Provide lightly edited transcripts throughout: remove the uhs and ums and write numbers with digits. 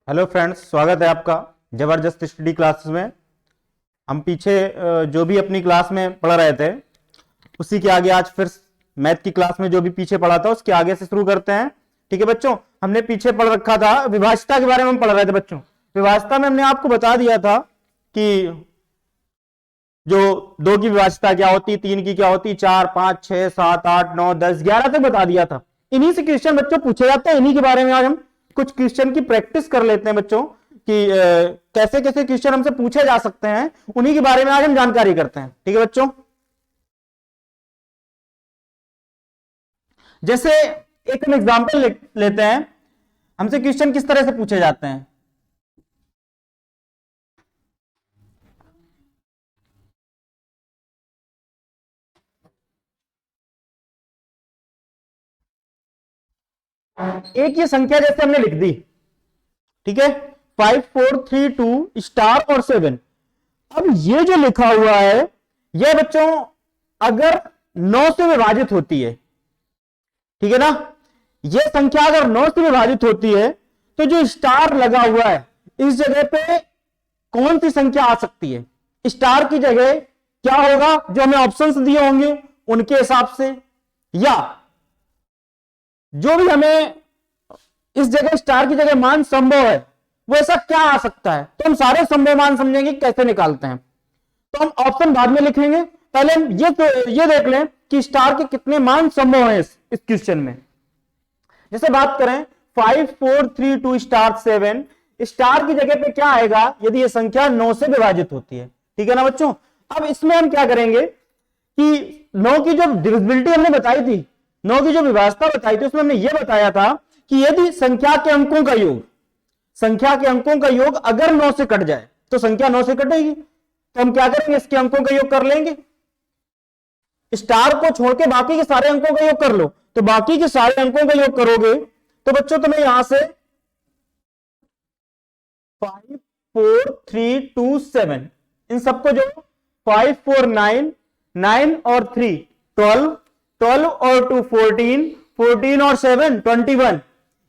Hello friends, स्वागत है आपका जबरदस्त स्टडी क्लासेस में। हम पीछे जो भी अपनी क्लास में पढ़ रहे थे उसी के आगे आज फिर मैथ की क्लास में जो भी पीछे पढ़ा था उसके आगे से शुरू करते हैं। ठीक है बच्चों, हमने पीछे पढ़ रखा था विभाज्यता के बारे में हम पढ़ रहे थे बच्चों। विभाज्यता में हमने आपको बता दिया था कि जो 2 की विभाज्यता क्या होती, 3 की क्या होती, 4, 5, 6, 7, 8, 9, 10, 11 तक बता दिया था। इन्हीं से क्वेश्चन बच्चों पूछे जाते हैं। इन्हीं के बारे में आज हम कुछ क्वेश्चन की प्रैक्टिस कर लेते हैं बच्चों कि कैसे कैसे क्वेश्चन हमसे पूछे जा सकते हैं, उन्हीं के बारे में आज हम जानकारी करते हैं। ठीक है बच्चों, जैसे एक हम एग्जांपल लेते हैं, हमसे क्वेश्चन किस तरह से पूछे जाते हैं। एक ये संख्या जैसे हमने लिख दी, ठीक है, 5, 4, 3, 2 स्टार और 7। अब ये जो लिखा हुआ है ये बच्चों अगर 9 से विभाजित होती है, ठीक है ना, ये संख्या अगर 9 से विभाजित होती है तो जो स्टार लगा हुआ है इस जगह पे कौन सी संख्या आ सकती है। स्टार की जगह क्या होगा, जो हमें ऑप्शंस दिए होंगे उनके हिसाब से, या जो भी हमें इस जगह स्टार की जगह मान संभव है वो ऐसा क्या आ सकता है। तो हम सारे संभव मान समझेंगे कैसे निकालते हैं। तो हम ऑप्शन बाद में लिखेंगे, पहले हम ये देख लें कि स्टार के कितने मान संभव हैं इस क्वेश्चन में। जैसे बात करें 5, 4, 3, 2 स्टार 7, स्टार की जगह पे क्या आएगा यदि ये संख्या 9 से विभाजित होती है। ठीक है ना बच्चों। अब इसमें हम क्या करेंगे कि 9 की जो डिविजिबिलिटी हमने बताई थी, 9 की जो विभाज्यता बताई थी, उसमें हमने ये बताया था कि यदि संख्या के अंकों का योग अगर 9 से कट जाए तो संख्या 9 से कटेगी। तो हम क्या करेंगे, इसके अंकों का योग कर लेंगे। स्टार को छोड़ के बाकी के सारे अंकों का योग कर लो, तो बाकी के सारे अंकों का योग करोगे तो बच्चों तुम्हें यहां से 5, 4, 3, 2, 7 इन सबको जो 5, 4, 9, 9 और 3 12, 12 और 2 14, 14 और 7 21,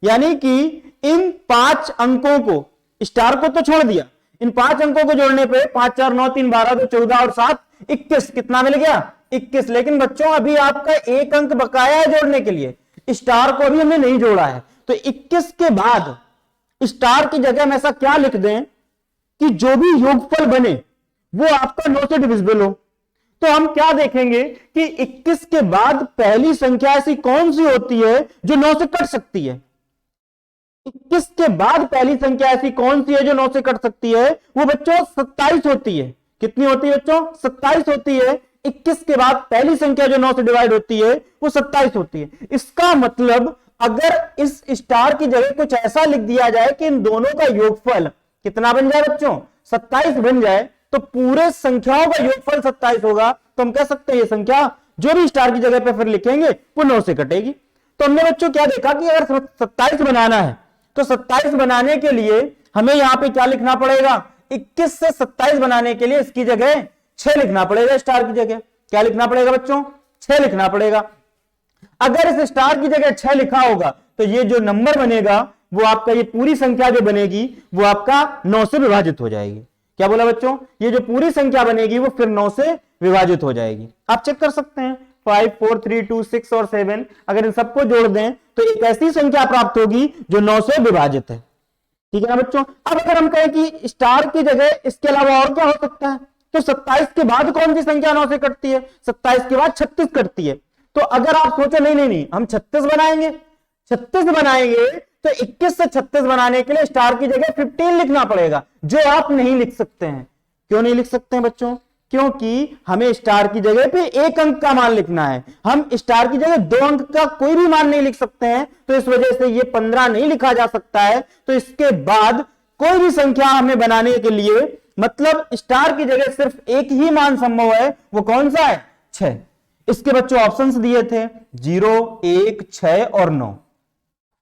यानी कि इन 5 अंकों को, स्टार को तो छोड़ दिया, इन 5 अंकों को जोड़ने पे 5, 4, 9, 3, 12, 2, 14 और 7 21, कितना मिल गया 21। लेकिन बच्चों अभी आपका एक अंक बकाया है जोड़ने के लिए, स्टार को अभी हमने नहीं जोड़ा है। तो 21 के बाद स्टार की जगह हम ऐसा क्या लिख दें कि जो भी योगफल बने वो आपका 9 से डिविजिबल हो। तो हम क्या देखेंगे कि 21 के बाद पहली संख्या ऐसी कौन सी होती है जो 9 से कट सकती है। 21 के बाद पहली संख्या ऐसी कौन सी है जो 9 से कट सकती है, वो बच्चों 27 होती है। कितनी होती है बच्चों, 27 होती है। 21 के बाद पहली संख्या जो 9 से डिवाइड होती है वो 27 होती है। इसका मतलब अगर इस स्टार की जगह कुछ ऐसा लिख दिया जाए कि इन दोनों का योगफल कितना बन जाए बच्चों, 27 बन जाए, तो पूरे संख्याओं का योगफल 27 होगा। तो हम कह सकते हैं ये संख्या जो भी स्टार की जगह पे फिर लिखेंगे वो 9 से कटेगी। तो हमने बच्चों क्या देखा कि अगर 27 बनाना है तो 27 बनाने के लिए हमें यहां पे क्या लिखना पड़ेगा, 21 से 27 बनाने के लिए इसकी जगह 6 लिखना पड़ेगा। स्टार की जगह क्या लिखना पड़ेगा बच्चों, 6 लिखना पड़ेगा। अगर इस स्टार की जगह 6 लिखा होगा तो ये जो नंबर बनेगा वो आपका, ये पूरी संख्या जो बनेगी वो आपका 9 से विभाजित हो जाएगी। क्या बोला बच्चों, ये जो पूरी संख्या बनेगी वो फिर 9 से विभाजित हो जाएगी। आप चेक कर सकते हैं 5, 4, 3, 2, 6 और 7 अगर इन सबको जोड़ दें तो एक ऐसी संख्या प्राप्त होगी जो 9 से विभाजित है। ठीक है ना बच्चों। अब अगर हम कहें कि स्टार की जगह इसके अलावा और क्या हो सकता है, तो 27 के बाद कौन सी संख्या 9 से कटती है, 27 के बाद 36 कटती है। तो अगर आप सोचो नहीं हम 36 बनाएंगे, 36 बनाएंगे तो 21 से 36 बनाने के लिए स्टार की जगह 15 लिखना पड़ेगा, जो आप नहीं लिख सकते हैं। क्यों नहीं लिख सकते हैं बच्चों, क्योंकि हमें स्टार की जगह पे एक अंक का मान लिखना है। हम स्टार की जगह 2 अंक का कोई भी मान नहीं लिख सकते हैं। तो इस वजह से ये 15 नहीं लिखा जा सकता है। तो इसके बाद कोई भी संख्या हमें बनाने के लिए, मतलब स्टार की जगह सिर्फ एक ही मान संभव है, वो कौन सा है, 6। इसके बच्चों ऑप्शंस दिए थे 0, 1, 6 और 9।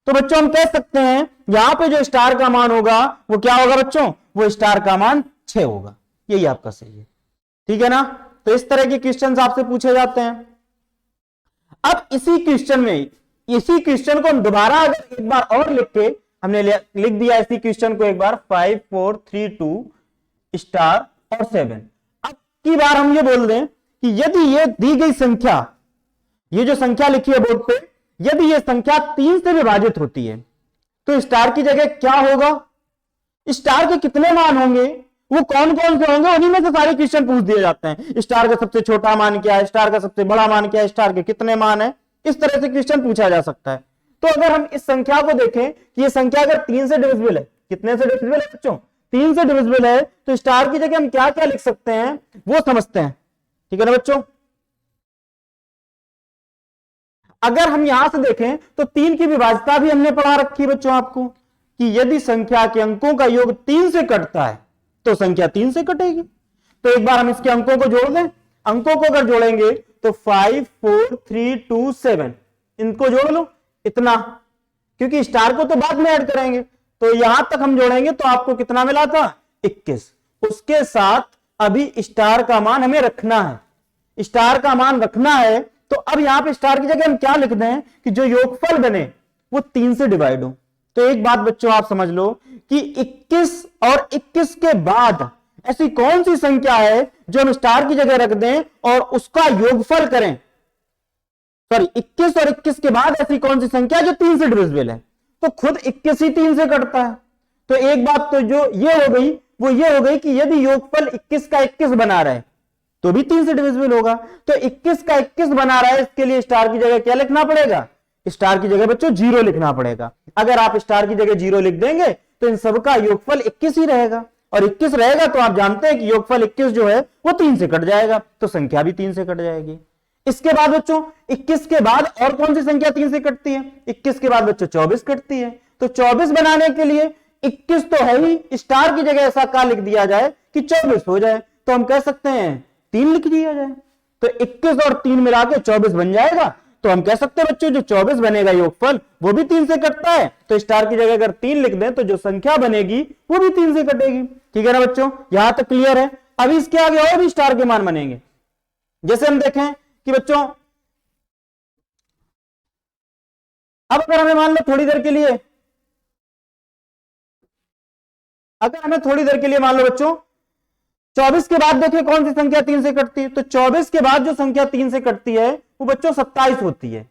तो बच्चों हम कह सकते हैं यहां पे जो स्टार का मान होगा वो क्या होगा बच्चों, वो स्टार का मान 6 होगा। यही आपका सही है। ठीक है ना। तो इस तरह के क्वेश्चंस आपसे पूछे जाते हैं। अब इसी क्वेश्चन में इसी क्वेश्चन को हम दोबारा अगर एक बार और लिख के हमने लिख दिया इसी क्वेश्चन को एक बार 5 4 3 2 स्टार और 7। अब की बार हम ये बोल दें कि यदि ये दी गई संख्या, ये जो संख्या लिखी है बोर्ड पे, यदि ये संख्या 3 से विभाजित होती है तो स्टार की जगह क्या होगा, स्टार के कितने मान होंगे, वो कौन कौन से होंगे, उन्हीं में से सारे क्वेश्चन पूछ दिए जाते हैं। स्टार का सबसे छोटा मान क्या है, स्टार का सबसे बड़ा मान क्या है, स्टार के कितने मान है, इस तरह से क्वेश्चन पूछा जा सकता है। तो अगर हम इस संख्या को देखें कि ये संख्या अगर 3 से डिविजिबल है, कितने से डिविजिबल है बच्चों, 3 से डिविजिबल है, तो स्टार की जगह हम क्या क्या लिख सकते हैं वो समझते हैं। ठीक है ना बच्चों। अगर हम यहां से देखें तो 3 की विभाज्यता भी हमने पढ़ा रखी है बच्चों आपको, कि यदि संख्या के अंकों का योग 3 से कटता है तो संख्या 3 से कटेगी। तो एक बार हम इसके अंकों को जोड़ दें। अंकों को अगर जोड़ेंगे तो 5 4 3 2 7, इनको जोड़ लो इतना, क्योंकि स्टार को तो बाद में ऐड करेंगे। तो यहां तक हम जोड़ेंगे तो आपको कितना मिला था 21। उसके साथ अभी स्टार का मान हमें रखना है, स्टार का मान रखना है। तो अब यहां पे स्टार की जगह हम क्या लिख दें कि जो योगफल बने वो 3 से डिवाइड हो। तो एक बात बच्चों आप समझ लो कि 21 और 21 के बाद ऐसी कौन सी संख्या है जो हम स्टार की जगह रख दें और उसका योगफल करें, सॉरी 21 और 21 के बाद ऐसी कौन सी संख्या जो 3 से डिविजिबल है, तो खुद 21 ही 3 से कटता है। तो एक बात तो जो ये हो गई वो ये हो गई कि यदि योगफल 21 का 21 बना रहा है तो भी 3 से डिविजिबल होगा। तो 21 का 21 बना रहा है, इसके लिए स्टार की जगह क्या लिखना पड़ेगा, स्टार की जगह बच्चों 0 लिखना पड़ेगा। अगर आप स्टार की जगह 0 लिख देंगे तो इन सबका योगफल 21 ही रहेगा, और 21 रहेगा तो आप जानते हैं कि योगफल 21 जो है वो 3 से कट जाएगा, तो संख्या भी 3 से कट जाएगी। इसके बाद बच्चों 21 के बाद और कौन सी संख्या 3 से कटती है, 21 के बाद बच्चों 24 कटती है। तो 24 बनाने के लिए 21 तो है ही, स्टार की जगह ऐसा क्या लिख दिया जाए कि 24 हो जाए, तो हम कह सकते हैं 3 लिख दिया जाए। तो 21 और 3 मिला के 24 बन जाएगा। तो हम कह सकते हैं बच्चों जो 24 बनेगा योगफल वो भी 3 से कटता है। तो स्टार की जगह अगर 3 लिख दें तो जो संख्या बनेगी वो भी 3 से कटेगी। ठीक है ना बच्चों, यहां तक क्लियर है। अभी इसके आगे और भी स्टार के मान बनेंगे। जैसे हम देखें कि बच्चों अब अगर हमें मान लो थोड़ी देर के लिए, अगर हमें थोड़ी देर के लिए मान लो बच्चों 24 के बाद देखिए कौन सी संख्या 3 से कटती है, तो 24 के बाद जो संख्या 3 से कटती है वो बच्चों 27 होती है।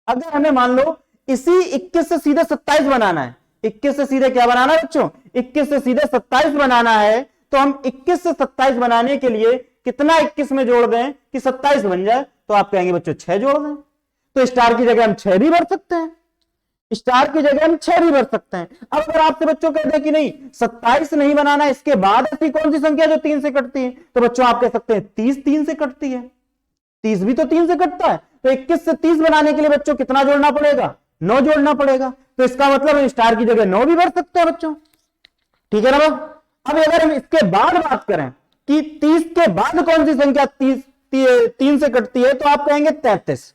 अगर हमें मान लो इसी 21 से सीधे 27 बनाना है, 21 से सीधे क्या बनाना है बच्चों, 21 से सीधे 27 बनाना है, तो हम 21 से 27 बनाने के लिए कितना 21 में जोड़ दें कि 27 बन जाए, तो आप कहेंगे बच्चों 6 जोड़ दें। तो स्टार की जगह हम 6 भी भर सकते हैं, स्टार की जगह हम 6 भी भर सकते हैं। अब अगर आपसे बच्चों कहते हैं कि नहीं 27 नहीं बनाना, इसके बाद ऐसी कौन सी संख्या जो 3 से कटती है, तो बच्चों आप कह सकते हैं 30 3 से कटती है, 30 भी तो 3 से कटता है। तो 21 से 30 बनाने के लिए बच्चों कितना जोड़ना पड़ेगा, 9 जोड़ना पड़ेगा। तो इसका मतलब हम स्टार की जगह 9 भी भर सकते हैं बच्चों। ठीक है ना। अब अगर हम इसके बाद बात करें कि 30 के बाद कौन सी संख्या 3 से कटती है, तो आप कहेंगे 33।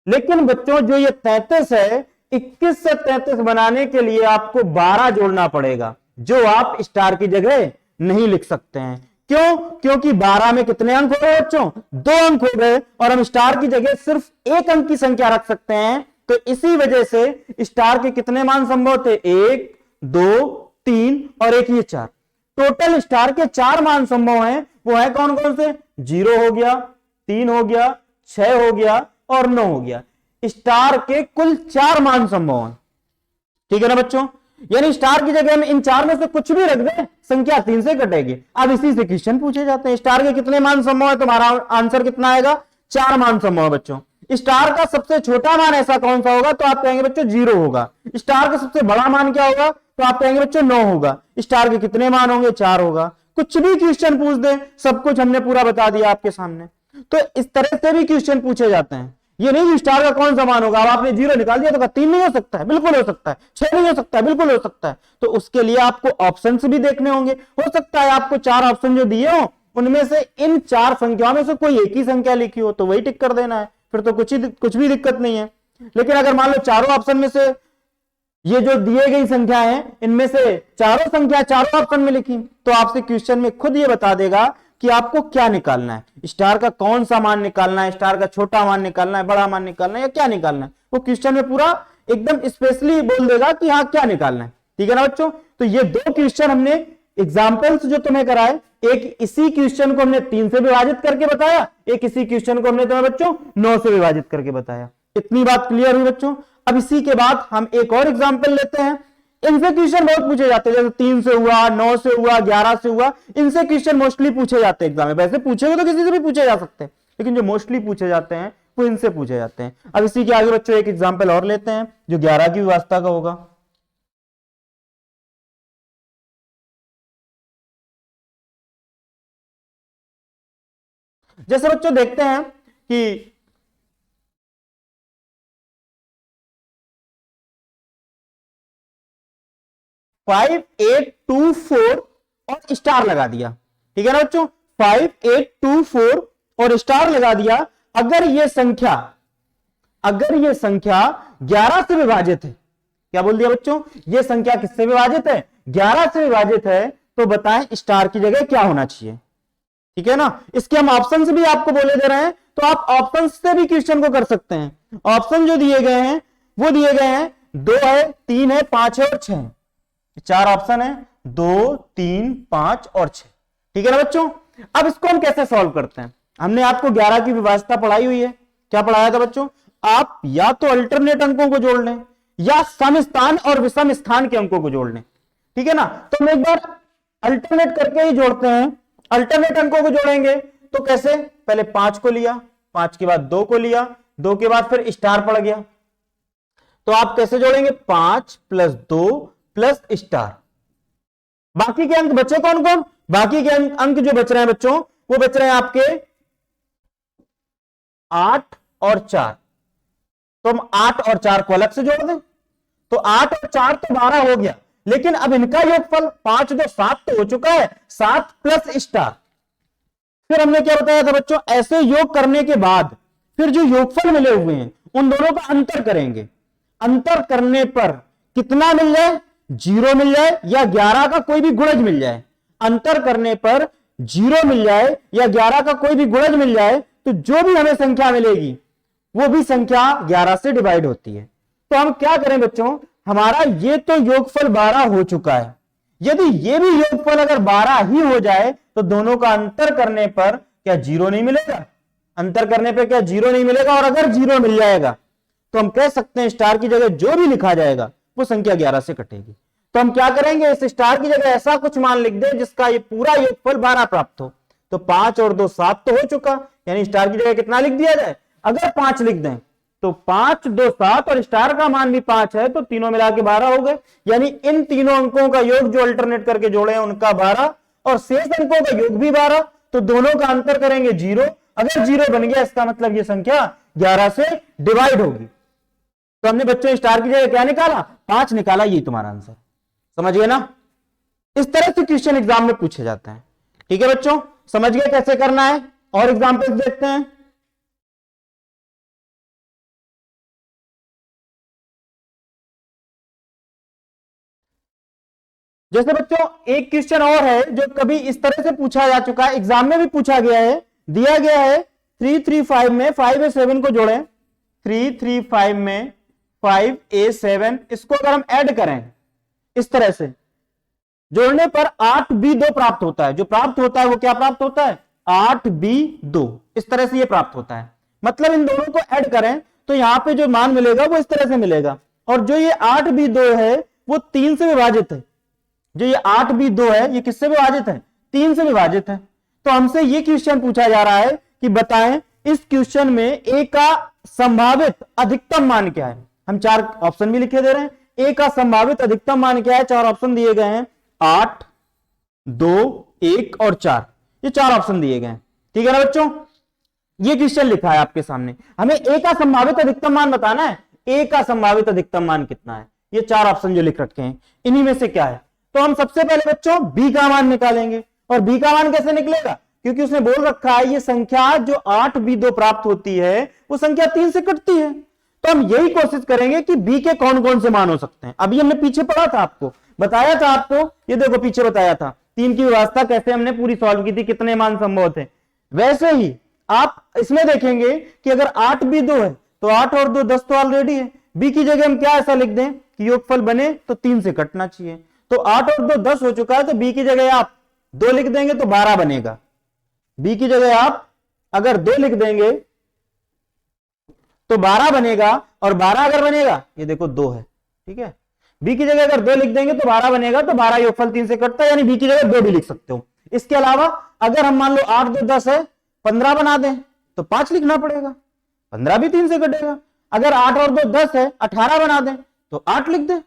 लेकिन बच्चों जो ये 33 है, 21 से 33 बनाने के लिए आपको 12 जोड़ना पड़ेगा, जो आप स्टार की जगह नहीं लिख सकते हैं। क्यों, क्योंकि 12 में कितने अंक हो गए बच्चों, 2 अंक हो गए, और हम स्टार की जगह सिर्फ 1 अंक की संख्या रख सकते हैं। तो इसी वजह से स्टार के कितने मान संभव थे, 1 2 3 और 1 ये 4। टोटल स्टार के 4 मान संभव हैं, वो है कौन कौन से, 0 हो गया, 3 हो गया, 6 हो गया और 9 हो गया। स्टार के कुल 4 मान संभव हैं। ठीक है ना बच्चों, यानी स्टार की जगह में इन 4 में से कुछ भी रख दें, संख्या 3 से कटेगी। अब इसी से क्वेश्चन पूछे जाते हैं, स्टार के कितने मान संभव है, तुम्हारा आंसर कितना आएगा, 4 मान संभव है बच्चों। स्टार का सबसे छोटा मान ऐसा कौन सा होगा, तो आप कहेंगे बच्चों 0 होगा। स्टार का सबसे बड़ा मान क्या होगा, तो आप कहेंगे बच्चों 9 होगा। स्टार के कितने मान होंगे, 4 होगा। कुछ भी क्वेश्चन पूछ दे, सब कुछ हमने पूरा बता दिया आपके सामने। तो इस तरह से भी क्वेश्चन पूछे जाते हैं। ये नहीं कि स्टार का कौन सा मान होगा, अब आपने 0 निकाल दिया तो 3 नहीं हो सकता है, बिल्कुल हो सकता है, 6 नहीं हो सकता है, बिल्कुल हो सकता है। तो उसके लिए आपको ऑप्शंस भी देखने होंगे। हो सकता है आपको 4 ऑप्शन जो दिए हो उनमें से इन 4 संख्याओं में से कोई एक ही संख्या लिखी हो, तो वही टिक कर देना है, फिर तो कुछ भी दिक्कत नहीं है। लेकिन अगर मान लो चारों ऑप्शन में से ये जो दिए गई संख्या है इनमें से चारों संख्या चारों ऑप्शन में लिखी, तो आपसे क्वेश्चन में खुद ये बता देगा कि आपको क्या निकालना है, स्टार का कौन सा मान निकालना है, स्टार का छोटा मान निकालना है, बड़ा मान निकालना है या क्या निकालना है। वो क्वेश्चन में पूरा एकदम स्पेशली बोल देगा कि हाँ क्या निकालना है। ठीक है ना बच्चों। तो ये दो क्वेश्चन हमने एग्जाम्पल्स जो तुम्हें कराए, एक इसी क्वेश्चन को हमने 3 से विभाजित करके बताया, एक इसी क्वेश्चन को हमने तुम्हें बच्चों 9 से विभाजित करके बताया। इतनी बात क्लियर हुई बच्चों। अब इसी के बाद हम एक और एग्जाम्पल लेते हैं। इनसे क्वेश्चन बहुत पूछे जाते हैं, जैसे 3 से हुआ, 9 से हुआ, 11 से हुआ, इनसे क्वेश्चन मोस्टली पूछे जाते हैं एग्जाम में। वैसे पूछेगा तो किसी से भी पूछे जा सकते हैं, लेकिन जो मोस्टली पूछे जाते हैं वो इनसे पूछे जाते हैं। अब इसी के आगे बच्चों एक एग्जाम्पल और लेते हैं जो 11 की व्यवस्था का होगा। जैसे बच्चों देखते हैं कि 5, 8, 2, 4 और स्टार लगा दिया। ठीक है ना बच्चों, 5, 8, 2, 4 और स्टार लगा दिया। अगर ये संख्या 11 से विभाजित है, क्या बोल दिया बच्चों, ये संख्या किससे विभाजित है, 11 से विभाजित है, तो बताएं स्टार की जगह क्या होना चाहिए। ठीक है ना। इसके हम ऑप्शन भी आपको बोले दे रहे हैं, तो आप ऑप्शन से भी क्वेश्चन को कर सकते हैं। ऑप्शन जो दिए गए हैं वो दिए गए हैं 2 है, 3 है, 5 है और 6 है। 4 ऑप्शन है, 2, 3, 5 और 6। ठीक है ना बच्चों। अब इसको हम कैसे सॉल्व करते हैं। हमने आपको 11 की व्यवस्था पढ़ाई हुई है। क्या पढ़ाया था बच्चों, आप या तो अल्टरनेट अंकों को जोड़ लें या सम स्थान और विषम स्थान के अंकों को जोड़ लें। ठीक है ना। तो हम एक बार अल्टरनेट करके ही जोड़ते हैं। अल्टरनेट अंकों को जोड़ेंगे तो कैसे, पहले 5 को लिया, 5 के बाद 2 को लिया, 2 के बाद फिर स्टार पड़ गया। तो आप कैसे जोड़ेंगे, 5 + 2 + स्टार। बाकी के अंक बचे कौन कौन, बाकी के अंक जो बच रहे हैं बच्चों, वो बच रहे हैं आपके 8 और 4। तो हम 8 और 4 को अलग से जोड़ दें, तो 8 और 4 तो 12 हो गया। लेकिन अब इनका योगफल 5, 2, 7 तो हो चुका है, 7 + स्टार। फिर हमने क्या बताया था बच्चों, ऐसे योग करने के बाद फिर जो योगफल मिले हुए हैं उन दोनों का अंतर करेंगे। अंतर करने पर कितना मिल जाए, 0 मिल जाए या 11 का कोई भी गुणज मिल जाए। अंतर करने पर 0 मिल जाए या 11 का कोई भी गुणज मिल जाए, तो जो भी हमें संख्या मिलेगी वो भी संख्या 11 से डिवाइड होती है। तो हम क्या करें बच्चों, हमारा ये तो योगफल 12 हो चुका है। यदि ये भी योगफल अगर 12 ही हो जाए तो दोनों का अंतर करने पर क्या 0 नहीं मिलेगा, अंतर करने पर क्या 0 नहीं मिलेगा। और अगर 0 मिल जाएगा तो हम कह सकते हैं स्टार की जगह जो भी लिखा जाएगा वो संख्या 11 से कटेगी। तो हम क्या करेंगे, इस स्टार की जगह ऐसा कुछ मान लिख दें जिसका ये पूरा योगफल 12 प्राप्त हो। तो 5 और 2 7 तो हो चुका, यानी स्टार की जगह कितना लिख दिया जाए, अगर 5 लिख दें तो 5, 2, 7 और स्टार का मान भी 5 है, तो तीनों मिला के 12 हो गए। यानी इन तीनों अंकों का योग जो अल्टरनेट करके जोड़े हैं उनका 12 और शेष अंकों का योग भी 12। तो दोनों का अंतर करेंगे 0। अगर 0 बन गया इसका मतलब ये संख्या 11 से डिवाइड होगी। तो हमने बच्चों स्टार की जगह क्या निकाला, 5 निकाला। ये तुम्हारा आंसर, समझ गए ना। इस तरह से क्वेश्चन एग्जाम में पूछे जाते हैं। ठीक है बच्चों, समझ गए कैसे करना है। और एग्जाम्पल्स देखते हैं। जैसे बच्चों एक क्वेश्चन और है जो कभी इस तरह से पूछा जा चुका है, एग्जाम में भी पूछा गया है। दिया गया है 3, 3, 5 में 5A7 को जोड़ें। 3, 3, 5 में 5A7, इसको अगर हम ऐड करें इस तरह से जोड़ने पर 8B2 प्राप्त होता है। जो प्राप्त होता है वो क्या प्राप्त होता है, 8B2। इस तरह से ये प्राप्त होता है। मतलब इन दोनों को ऐड करें तो यहां पे जो मान मिलेगा वो इस तरह से मिलेगा। और जो ये 8B2 है वो 3 से विभाजित है। जो ये 8B2 है ये किससे विभाजित है, 3 से विभाजित है। तो हमसे ये क्वेश्चन पूछा जा रहा है कि बताएं इस क्वेश्चन में A का संभावित अधिकतम मान क्या है। हम 4 ऑप्शन भी लिखे दे रहे हैं। A का संभावित अधिकतम मान क्या है, 4 ऑप्शन दिए गए हैं, 8, 2, 1 और 4। ये 4 ऑप्शन दिए गए हैं। ठीक है ना बच्चों, ये क्वेश्चन लिखा है आपके सामने। हमें A का संभावित अधिकतम मान बताना है। A का संभावित अधिकतम मान कितना है, ये 4 ऑप्शन जो लिख रखे हैं इन्हीं में से क्या है। तो हम सबसे पहले बच्चों B का मान निकालेंगे। और B का मान कैसे निकलेगा, क्योंकि उसने बोल रखा है ये संख्या जो 8B2 प्राप्त होती है वो संख्या 3 से कटती है। तो हम यही कोशिश करेंगे कि B के कौन कौन से मान हो सकते हैं। अभी हमने पीछे पढ़ा था, आपको बताया था, आपको ये देखो पीछे बताया था 3 की व्यवस्था कैसे हमने पूरी सॉल्व की थी, कितने मान संभव थे। वैसे ही आप इसमें देखेंगे कि अगर 8B2 है तो 8 और 2 10 तो ऑलरेडी है। बी की जगह हम क्या ऐसा लिख दें कि योगफल बने तो 3 से कटना चाहिए। तो 8 और 2 10 हो चुका है, तो बी की जगह आप 2 लिख देंगे तो 12 बनेगा। बी की जगह आप अगर 2 लिख देंगे तो 12 बनेगा, और 12 अगर बनेगा, ये देखो 2 है, ठीक है। बी की जगह अगर 2 लिख देंगे तो 12 बनेगा, तो 12 योगफल 3 से कटता है, यानी बी की जगह 2 भी लिख सकते हो। इसके अलावा अगर हम मान लो 8 2 10 है, 15 बना दें तो 5 लिखना पड़ेगा, 15 भी 3 से कटेगा। अगर 8 और 2 10 है, 18 बना दें तो 8 लिख दें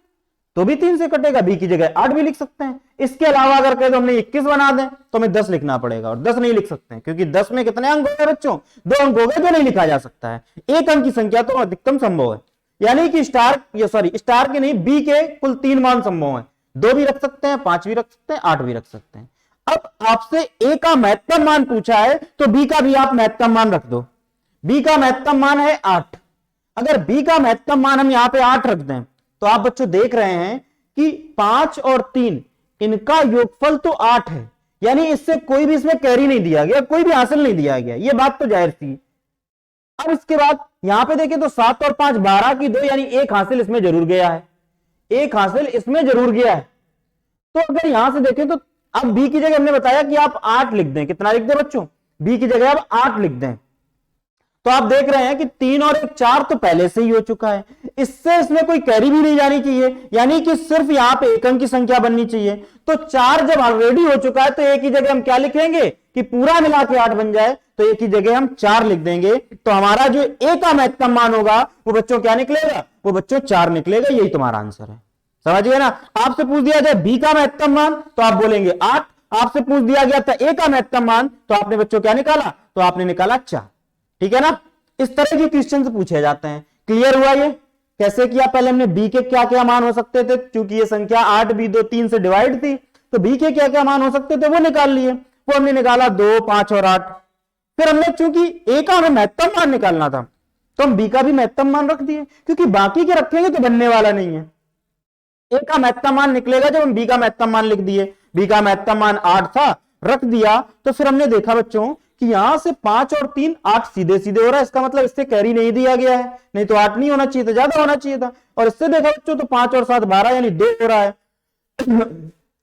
तो भी 3 से कटेगा, बी की जगह 8 भी लिख सकते हैं। इसके अलावा अगर कहें तो हमने 21 बना दें तो हमें 10 लिखना पड़ेगा, और 10 नहीं लिख सकते हैं क्योंकि 10 में कितने अंक हो गए बच्चों, 2 अंक हो गए, जो नहीं लिखा जा सकता है। एक अंक की संख्या तो अधिकतम संभव है, यानी कि स्टार के नहीं, बी के कुल 3 मान संभव है। 2 भी रख सकते हैं, 5 भी रख सकते हैं, 8 भी रख सकते हैं। अब आपसे ए का महत्तम मान पूछा है, तो बी का भी आप महत्तम मान रख दो। बी का महत्तम मान है 8। अगर बी का महत्तम मान हम यहां पे 8 रख दें तो आप बच्चों देख रहे हैं कि 5 और 3 इनका योगफल तो 8 है, यानी इससे कोई भी इसमें कैरी नहीं दिया गया, कोई भी हासिल नहीं दिया गया, ये बात तो जाहिर सी। अब इसके बाद यहां पे देखें तो 7 और 5 12 की 2, यानी एक हासिल इसमें जरूर गया है, एक हासिल इसमें जरूर गया है। तो अगर यहां से देखें तो अब बी की जगह हमने बताया कि आप 8 लिख दें। कितना लिख दें बच्चों, बी की जगह आप 8 लिख दें। तो आप देख रहे हैं कि 3 और 1 4 तो पहले से ही हो चुका है, इससे इसमें कोई कैरी भी नहीं जानी चाहिए, यानी कि सिर्फ यहां पे एक अंक की संख्या बननी चाहिए। तो 4 जब ऑलरेडी हो चुका है तो एक ही जगह हम क्या लिखेंगे कि पूरा मिला के 8 बन जाए, तो एक ही जगह हम 4 लिख देंगे। तो हमारा जो ए का महत्तम मान होगा वो बच्चों क्या निकलेगा, वो बच्चों 4 निकलेगा। यही तुम्हारा आंसर है, समझिए ना। आपसे पूछ दिया जाए बी का महत्तम मान तो आप बोलेंगे 8, आपसे पूछ दिया गया था ए का महत्तम मान तो आपने बच्चों क्या निकाला, तो आपने निकाला 4। ठीक है ना। इस तरह के क्वेश्चन पूछे जाते हैं। क्लियर हुआ ये कैसे किया? पहले हमने बी के क्या क्या मान हो सकते थे, क्योंकि ये संख्या 8 बी 2 3 से डिवाइड थी, तो बी के क्या क्या मान हो सकते थे वो निकाल लिए। वो हमने निकाला 2 5 और 8। फिर हमने चूंकि ए का हमें महत्तम मान निकालना था तो हम बी का भी महत्तम मान रख दिए, क्योंकि बाकी के रखेंगे तो बनने वाला नहीं है। ए का महत्तम मान निकलेगा जब हम बी का महत्तम मान लिख दिए। बी का महत्तम मान 8 था, रख दिया। तो फिर हमने देखा बच्चों कि यहां से 5 और 3 8 सीधे सीधे हो रहा है, इसका मतलब इससे कैरी नहीं दिया गया है, नहीं तो 8 नहीं होना चाहिए था, ज्यादा होना चाहिए था। और इससे देखा बच्चों तो 5 और 7 12 यानी 2 हो रहा है।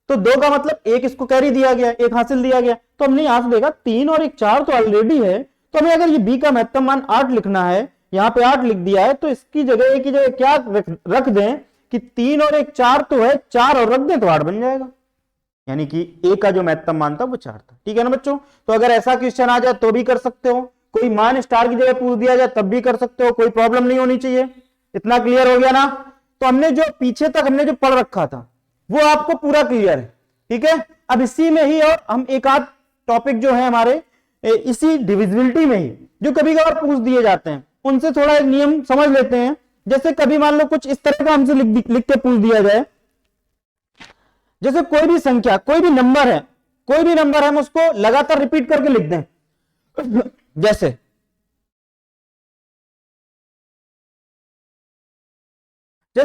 तो 2 का मतलब एक इसको कैरी दिया गया, एक हासिल दिया गया। तो हमने यहां से देखा 3 और 1 4 तो ऑलरेडी है, तो हमें अगर ये बी का महत्तम मान 8 लिखना है, यहां पे 8 लिख दिया है, तो इसकी जगह ए की जगह क्या रख दें कि 3 और 1 4 तो है, 4 और रख दें तो 8 बन जाएगा, यानी कि ए का जो महत्तम मान था वो 4 था। ठीक है ना बच्चों। तो अगर ऐसा क्वेश्चन आ जाए तो भी कर सकते हो, कोई मान स्टार की जगह पूछ दिया जाए तब भी कर सकते हो, कोई प्रॉब्लम नहीं होनी चाहिए। इतना क्लियर हो गया ना। तो हमने जो पीछे तक हमने जो पढ़ रखा था वो आपको पूरा क्लियर है। ठीक है। अब इसी में ही और हम एक आध टॉपिक जो है हमारे इसी डिविजिबिलिटी में ही जो कभी कभार पूछ दिए जाते हैं उनसे थोड़ा एक नियम समझ लेते हैं। जैसे कभी मान लो कुछ इस तरह का हमसे लिख के पूछ दिया जाए, जैसे कोई भी संख्या, कोई भी नंबर है, कोई भी नंबर हम उसको लगातार रिपीट करके लिख दें। जैसे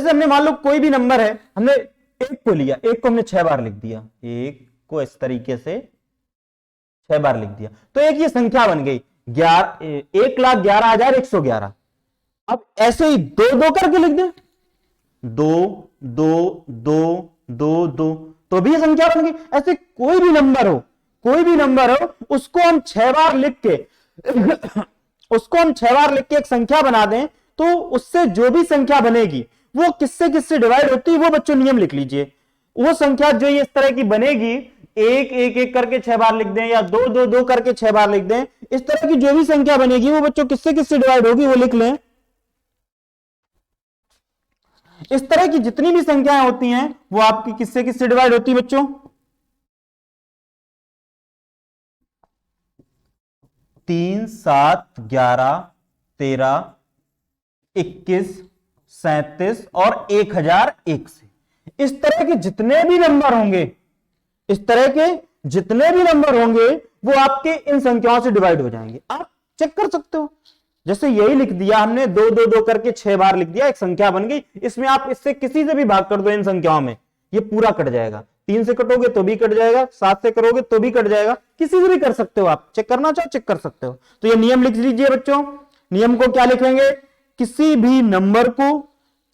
हमने मान लो कोई भी नंबर है, हमने 1 को लिया, 1 को हमने 6 बार लिख दिया, 1 को इस तरीके से 6 बार लिख दिया, तो एक ये संख्या बन गई 1,11,111। अब ऐसे ही 2 2 करके लिख दें, 2 2 2 2 2, तो भी संख्या बन गई। ऐसे कोई भी नंबर हो, कोई भी नंबर हो, उसको हम 6 बार लिख के उसको हम 6 बार लिख के एक संख्या बना दें, तो उससे जो भी संख्या बनेगी वो किससे किससे डिवाइड होती है वो बच्चों नियम लिख लीजिए। वो संख्या जो इस तरह की बनेगी, 1 1 1 करके 6 बार लिख दें या 2 2 2 करके 6 बार लिख दें, इस तरह की जो भी संख्या बनेगी वो बच्चों किससे किससे डिवाइड होगी वो लिख लें। इस तरह की जितनी भी संख्याएं होती हैं वो आपकी किससे किससे डिवाइड होती है बच्चों? 3 7 11 13 21 37 और 1001 से। इस तरह के जितने भी नंबर होंगे, इस तरह के जितने भी नंबर होंगे वो आपके इन संख्याओं से डिवाइड हो जाएंगे। आप चेक कर सकते हो। जैसे यही लिख दिया हमने, 2 2 2 करके 6 बार लिख दिया, एक संख्या बन गई। इसमें आप इससे किसी से भी भाग कर दो इन संख्याओं में, ये पूरा कट जाएगा। 3 से कटोगे तो भी कट जाएगा, 7 से करोगे तो भी कट जाएगा, किसी से भी कर सकते हो। आप चेक करना चाहो चेक कर सकते हो। तो ये नियम लिख लीजिए बच्चों। नियम को क्या लिखेंगे किसी भी नंबर को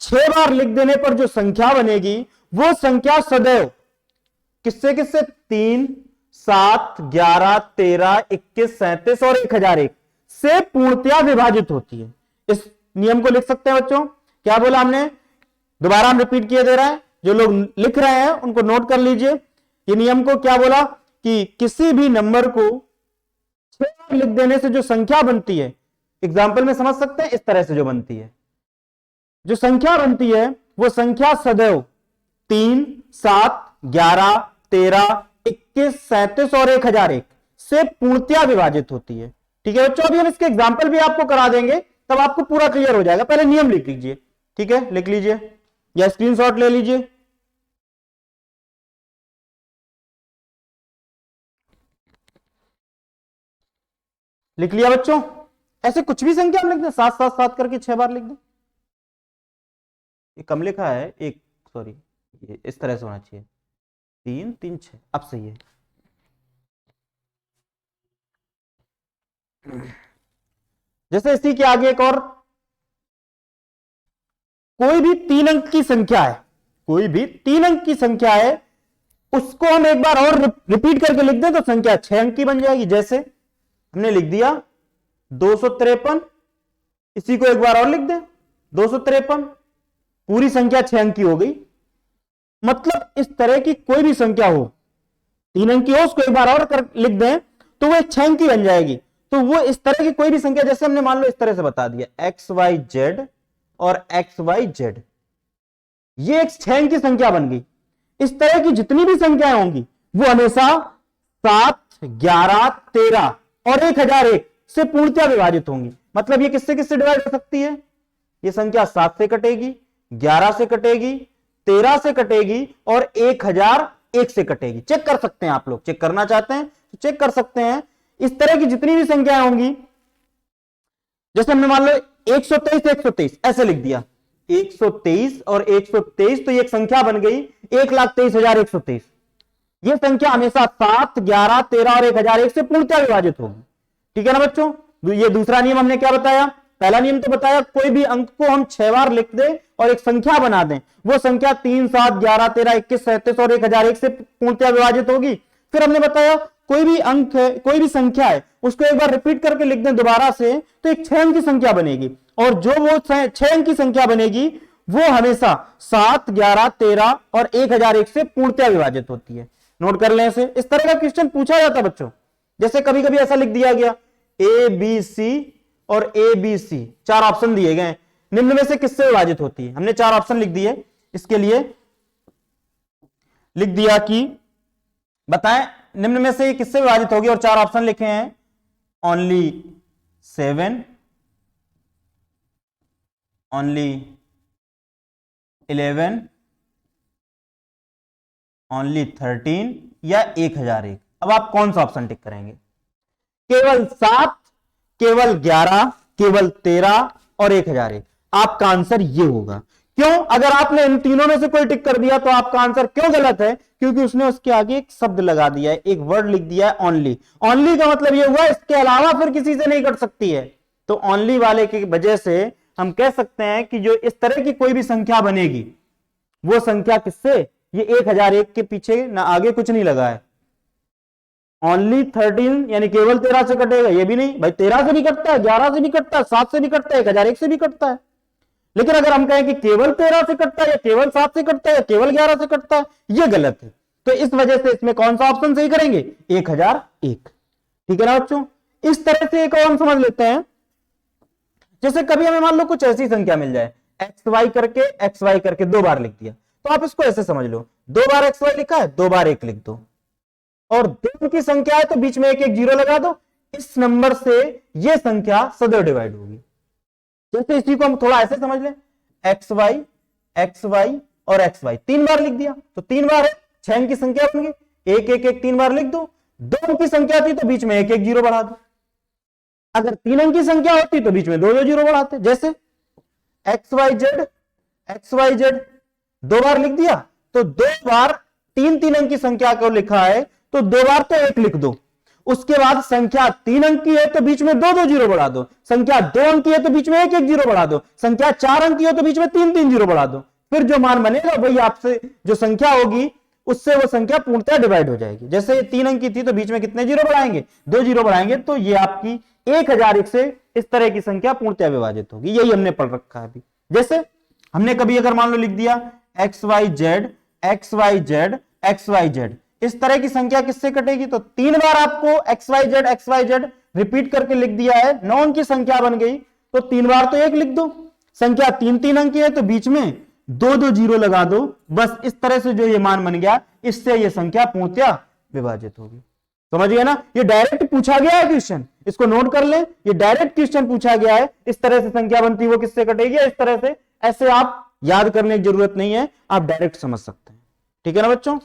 6 बार लिख देने पर जो संख्या बनेगी वो संख्या सदैव किससे किससे 3, 7, 11, 13, 21, 37 और 1001 से पूर्णतया विभाजित होती है। इस नियम को लिख सकते हैं बच्चों। क्या बोला हमने, दोबारा हम रिपीट किए दे रहे हैं, जो लोग लिख रहे हैं उनको नोट कर लीजिए। ये नियम को क्या बोला कि किसी भी नंबर को 6 बार लिख देने से जो संख्या बनती है, एग्जाम्पल में समझ सकते हैं, इस तरह से जो बनती है, जो संख्या बनती है वो संख्या सदैव 3, 7, 11, 13, 21, 37 और 1001 से पूर्णतया विभाजित होती है। ठीक है बच्चों, अभी हम इसके एग्जाम्पल भी आपको करा देंगे, तब आपको पूरा क्लियर हो जाएगा। पहले नियम लिख लीजिए, ठीक है, लिख लीजिए या स्क्रीनशॉट ले लीजिए। लिख लिया बच्चों? ऐसे कुछ भी संख्या हम लिख दें, 7, 7, 7 करके 6 बार लिख दें। ये कम लिखा है, एक सॉरी, ये इस तरह से होना चाहिए, 3, 3, 6, अब सही है। जैसे इसी के आगे एक और, कोई भी 3 अंक की संख्या है, कोई भी 3 अंक की संख्या है, उसको हम एक बार और रिपीट करके लिख दें तो संख्या 6 अंक की बन जाएगी। जैसे हमने लिख दिया 253, इसी को एक बार और लिख दें 253, पूरी संख्या 6 अंक की हो गई। मतलब इस तरह की कोई भी संख्या हो, 3 अंक की हो, उसको एक बार और लिख दें तो वो 6 अंक की बन जाएगी। तो वो इस तरह की कोई भी संख्या, जैसे हमने मान लो इस तरह से बता दिया XYZ और XYZ, ये एक 6 अंक की संख्या बन गई। इस तरह की जितनी भी संख्याएं होंगी वो हमेशा 7, 11, 13 और 1001 से पूर्णतया विभाजित होंगी। मतलब ये किससे किससे डिवाइड हो सकती है, ये संख्या 7 से कटेगी, 11 से कटेगी, 13 से कटेगी और 1001 से कटेगी। चेक कर सकते हैं, आप लोग चेक करना चाहते हैं तो चेक कर सकते हैं। इस तरह की जितनी भी संख्याएं होंगी, जैसे हमने मान लो 123, 123 ऐसे लिख दिया, 123 और 123, तो ये एक संख्या बन गई 1,23,123। ये संख्या हमेशा 7, 11, 13 और 1001 से पूर्णतया विभाजित होगी। ठीक है ना बच्चों? ये दूसरा नियम हमने क्या बताया, पहला नियम तो बताया कोई भी अंक को हम 6 बार लिख दें और एक संख्या बना दें, वो संख्या 3, 7, 11, 13, 21, 37 और 1001 से पूर्णतया विभाजित होगी। फिर हमने बताया कोई भी अंक है, कोई भी संख्या है, उसको एक बार रिपीट करके लिख दें दोबारा से तो एक 6 अंक की संख्या बनेगी, और जो वो 6 अंक की संख्या बनेगी वो हमेशा 7, 11, 13 और 1001 से पूर्णतया विभाजित होती है। नोट कर लें इसे। इस तरह का क्वेश्चन पूछा जाता है बच्चों। जैसे कभी कभी ऐसा लिख दिया गया ABC और ABC, 4 ऑप्शन दिए गए, निम्न में से किससे विभाजित होती है। हमने 4 ऑप्शन लिख दिए, इसके लिए लिख दिया कि बताएं निम्न में से ये किससे विभाजित होगी, और 4 ऑप्शन लिखे हैं ओनली 7, ओनली 11, ओनली 13 या 1001। अब आप कौन सा ऑप्शन टिक करेंगे? केवल 7, केवल 11, केवल 13 और 1001। आपका आंसर ये होगा। क्यों? अगर आपने इन तीनों में से कोई टिक कर दिया तो आपका आंसर क्यों गलत है? क्योंकि उसने उसके आगे एक शब्द लगा दिया है, एक वर्ड लिख दिया है ओनली। ओनली का मतलब ये हुआ इसके अलावा फिर किसी से नहीं कट सकती है। तो ओनली वाले की वजह से हम कह सकते हैं कि जो इस तरह की कोई भी संख्या बनेगी वो संख्या किससे, ये 1001 के पीछे ना आगे कुछ नहीं लगा है। ओनली 13 यानी केवल 13 से कटेगा, ये भी नहीं भाई, 13 से भी कटता है, 11 से भी कटता है, 7 से भी कटता है, 1001 से भी कटता है। लेकिन अगर हम कहें कि केवल 13 से कटता है या केवल 7 से कटता है या केवल 11 से कटता है, ये गलत है। तो इस वजह से इसमें कौन सा ऑप्शन सही करेंगे? 1001। ठीक है ना बच्चों? इस तरह से एक और हम समझ लेते हैं। जैसे कभी हमें मान लो कुछ ऐसी संख्या मिल जाए XY करके 2 बार लिख दिया, तो आप इसको ऐसे समझ लो, 2 बार XY लिखा है, 2 बार 1 लिख दो, और 2 की संख्या है तो बीच में एक 0 लगा दो। इस नंबर से यह संख्या सदैव डिवाइड होगी। जैसे इसी को हम थोड़ा ऐसे समझ लें, XY और XY 3 बार लिख दिया तो 3 बार है, 6 अंक की संख्या बन गई, 1, 1, 1 3 बार लिख दो। 2 अंक की संख्या थी तो बीच में 1, 1 0 बढ़ा दो। अगर 3 अंक की संख्या होती तो बीच में 2, 2 0 बढ़ाते। जैसे XYZ 2 बार लिख दिया तो 2 बार 3 अंक की संख्या को लिखा है तो 2 बार तो 1 लिख दो, उसके बाद संख्या 3 अंक की है तो बीच में 2 2 जीरो बढ़ा दो, संख्या 2 अंक की है तो बीच में 1 1 जीरो बढ़ा दो, संख्या 4 अंक की है तो बीच में 3 3 जीरो बढ़ा दो। फिर जो मान बनेगा वही आपसे जो संख्या होगी उससे वो संख्या पूर्णतः डिवाइड हो जाएगी। जैसे ये 3 अंक की थी तो बीच में कितने जीरो बढ़ाएंगे, 2 जीरो बढ़ाएंगे, तो ये आपकी 1001 से इस तरह की संख्या पूर्णतः विभाजित होगी। यही हमने पढ़ रखा है अभी। जैसे हमने कभी अगर मान लो लिख दिया XYZ XYZ XYZ, इस तरह की संख्या किससे कटेगी, तो 3 बार आपको XYZ XYZ रिपीट करके लिख दिया है, 9 अंक की संख्या बन गई, तो 3 बार तो 1 लिख दो, संख्या 3 3 अंक की है तो बीच में 2 2 जीरो लगा दो, बस इस तरह से जो ये मान बन गया, इससे ये संख्या पूर्णतः विभाजित होगी। समझ गए ना, ये डायरेक्ट पूछा गया है क्वेश्चन, इसको नोट कर लें, ये डायरेक्ट क्वेश्चन पूछा गया है, इस तरह से संख्या बनती है वो किससे कटेगी, इस तरह से। ऐसे आप याद करने की जरूरत नहीं है, आप डायरेक्ट समझ सकते हैं। ठीक है ना बच्चों,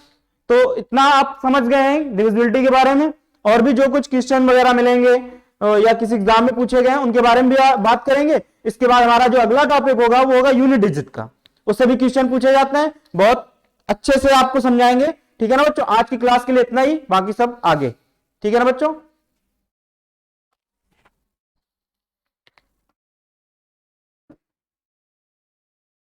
तो इतना आप समझ गए हैं डिविजिबिलिटी के बारे में। और भी जो कुछ क्वेश्चन वगैरह मिलेंगे या किसी एग्जाम में पूछे गए उनके बारे में भी बात करेंगे। इसके बाद हमारा जो अगला टॉपिक होगा वो होगा यूनिट डिजिट का, उससे भी क्वेश्चन पूछे जाते हैं, बहुत अच्छे से आपको समझाएंगे। ठीक है ना बच्चों, आज की क्लास के लिए इतना ही, बाकी सब आगे। ठीक है ना बच्चों।